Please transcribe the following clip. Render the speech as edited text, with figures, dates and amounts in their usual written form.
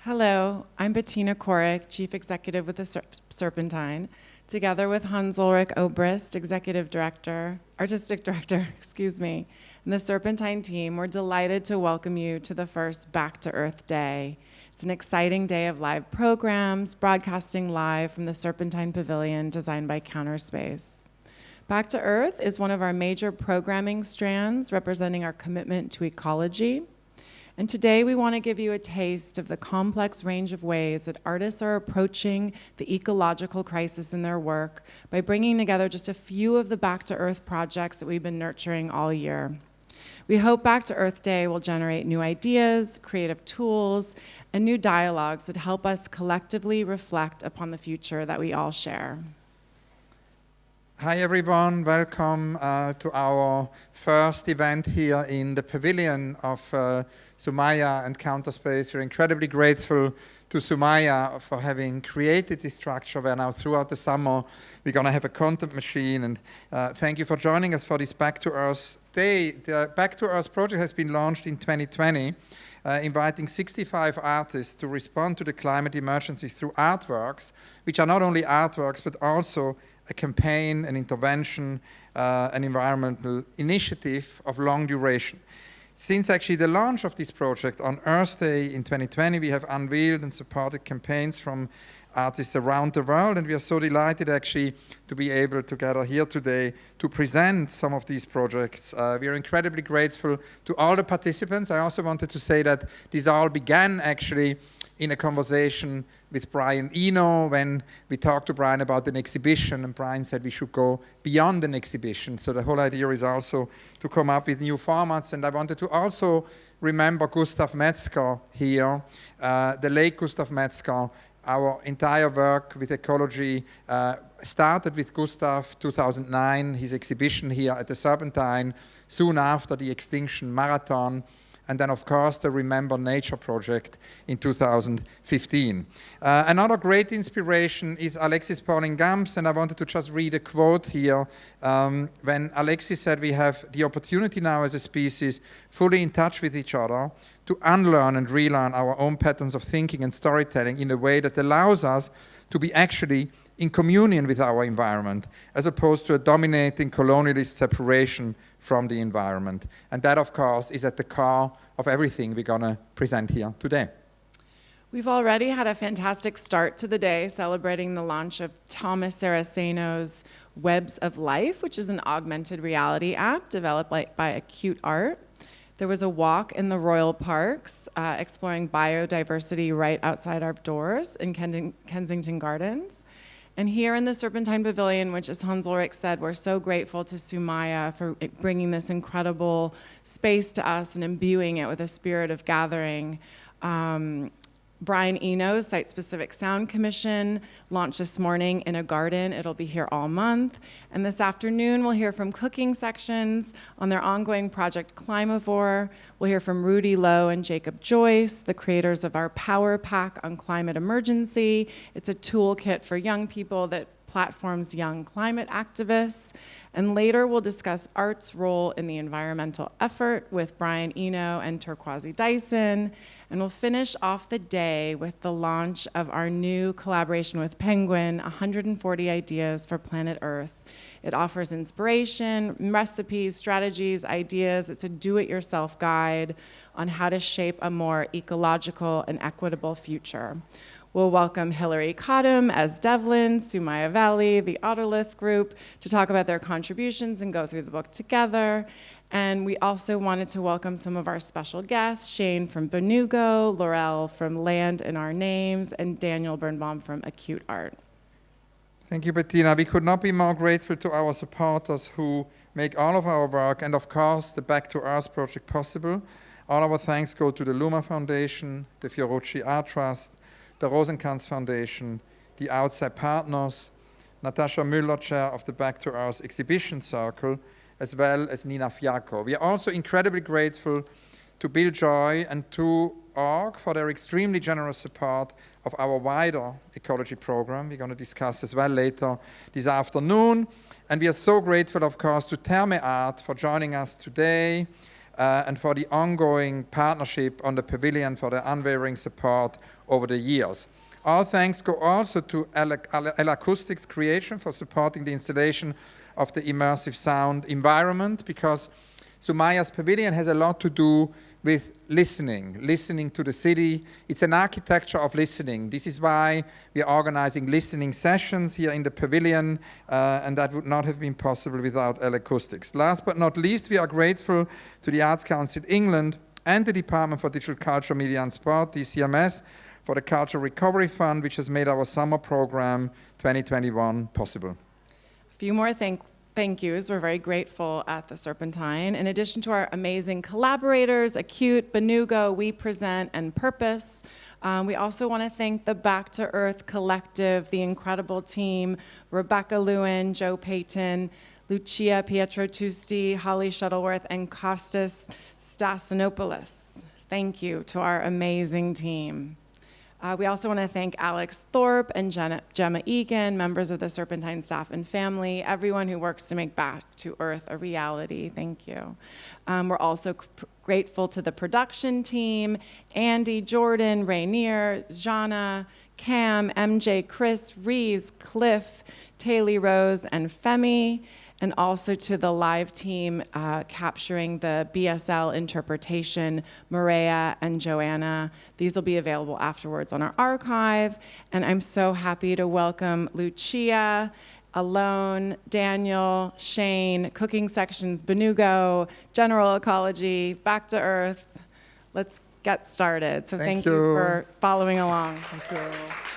Hello, I'm Bettina Korek, Chief Executive with the Serpentine, together with Ulrich Obrist, Artistic Director, and the Serpentine team. We're delighted to welcome you to the first Back to Earth Day. It's an exciting day of live programs, broadcasting live from the Serpentine Pavilion designed by Counterspace. Back to Earth is one of our major programming strands representing our commitment to ecology. And today we want to give you a taste of the complex range of ways that artists are approaching the ecological crisis in their work by bringing together just a few of the Back to Earth projects that we've been nurturing all year. We hope Back to Earth Day will generate new ideas, creative tools, and new dialogues that help us collectively reflect upon the future that we all share. Hi everyone, welcome to our first event here in the pavilion of Sumaya and Counterspace. We're incredibly grateful to Sumaya for having created this structure where now throughout the summer we're going to have a content machine, and thank you for joining us for this Back to Earth Day. The Back to Earth project has been launched in 2020, inviting 65 artists to respond to the climate emergency through artworks, which are not only artworks but also a campaign, an intervention, an environmental initiative of long duration. Since actually the launch of this project on Earth Day in 2020, we have unveiled and supported campaigns from artists around the world, and we are so delighted actually to be able to gather here today to present some of these projects. We are incredibly grateful to all the participants. I also wanted to say that this all began actually in a conversation with Brian Eno when we talked to Brian about an exhibition, and Brian said we should go beyond an exhibition. So the whole idea is also to come up with new formats, and I wanted to also remember Gustav Metzger here, the late Gustav Metzger. Our entire work with ecology started with Gustav 2009, his exhibition here at the Serpentine, soon after the Extinction Marathon, and then, of course, the Remember Nature project in 2015. Another great inspiration is Alexis Pauling-Gams, and I wanted to just read a quote here. When Alexis said we have the opportunity now as a species fully in touch with each other to unlearn and relearn our own patterns of thinking and storytelling in a way that allows us to be actually in communion with our environment, as opposed to a dominating colonialist separation from the environment. And that, of course, is at the core of everything we're going to present here today. We've already had a fantastic start to the day celebrating the launch of Thomas Saraceno's Webs of Life, which is an augmented reality app developed by Acute Art. There was a walk in the Royal Parks exploring biodiversity right outside our doors in Kensington Gardens. And here in the Serpentine Pavilion, which, as Ulrich said, we're so grateful to Sumaya for bringing this incredible space to us and imbuing it with a spirit of gathering. Brian Eno's Site-Specific Sound Commission launched this morning in a garden. It'll be here all month. And this afternoon, we'll hear from cooking sections on their ongoing project Climavore. We'll hear from Rudy Lowe and Jacob Joyce, the creators of our Power Pack on climate emergency. It's a toolkit for young people that platforms young climate activists. And later, we'll discuss art's role in the environmental effort with Brian Eno and Turquoise Dyson. And we'll finish off the day with the launch of our new collaboration with Penguin, 140 Ideas for Planet Earth. It offers inspiration, recipes, strategies, ideas. It's a do-it-yourself guide on how to shape a more ecological and equitable future. We'll welcome Hillary Cottom as Devlin, Sumaya Valley, the Otterlith Group, to talk about their contributions and go through the book together. And we also wanted to welcome some of our special guests, Shane from Benugo, Laurel from Land in Our Names, and Daniel Birnbaum from Acute Art. Thank you, Bettina. We could not be more grateful to our supporters who make all of our work and, of course, the Back to Earth project possible. All our thanks go to the Luma Foundation, the Fiorucci Art Trust, the Rosenkranz Foundation, the outside partners, Natasha Müller, chair of the Back to Earth Exhibition Circle, as well as Nina Fiacco. We are also incredibly grateful to Bill Joy and to org for their extremely generous support of our wider ecology program. We're going to discuss as well later this afternoon. And we are so grateful, of course, to Terme Art for joining us today and for the ongoing partnership on the pavilion, for their unwavering support over the years. All thanks go also to L-Acoustics Creation for supporting the installation of the immersive sound environment, because Zumaya's pavilion has a lot to do with listening to the city. It's an architecture of listening. This is why we are organizing listening sessions here in the pavilion, and that would not have been possible without L-Acoustics. Last but not least, we are grateful to the Arts Council England and the Department for Digital Culture, Media and Sport, DCMS, for the Cultural Recovery Fund, which has made our summer program 2021 possible. A few more thank yous. We're very grateful at the Serpentine. In addition to our amazing collaborators, Acute, Benugo, We Present, and Purpose, we also want to thank the Back to Earth Collective, the incredible team, Rebecca Lewin, Joe Payton, Lucia Pietro-Tusti, Holly Shuttleworth, and Kostas Stasinopoulos. Thank you to our amazing team. We also want to thank Alex Thorpe and Gemma Egan, members of the Serpentine staff and family, everyone who works to make Back to Earth a reality. Thank you. We're also grateful to the production team, Andy, Jordan, Rainier, Jana, Cam, MJ, Chris, Reeves, Cliff, Taylor Rose, and Femi, and also to the live team capturing the BSL interpretation, Maria and Joanna. These will be available afterwards on our archive. And I'm so happy to welcome Lucia, Alone, Daniel, Shane, Cooking Sections, Benugo, General Ecology, Back to Earth. Let's get started. So thank you for following along. Thank you.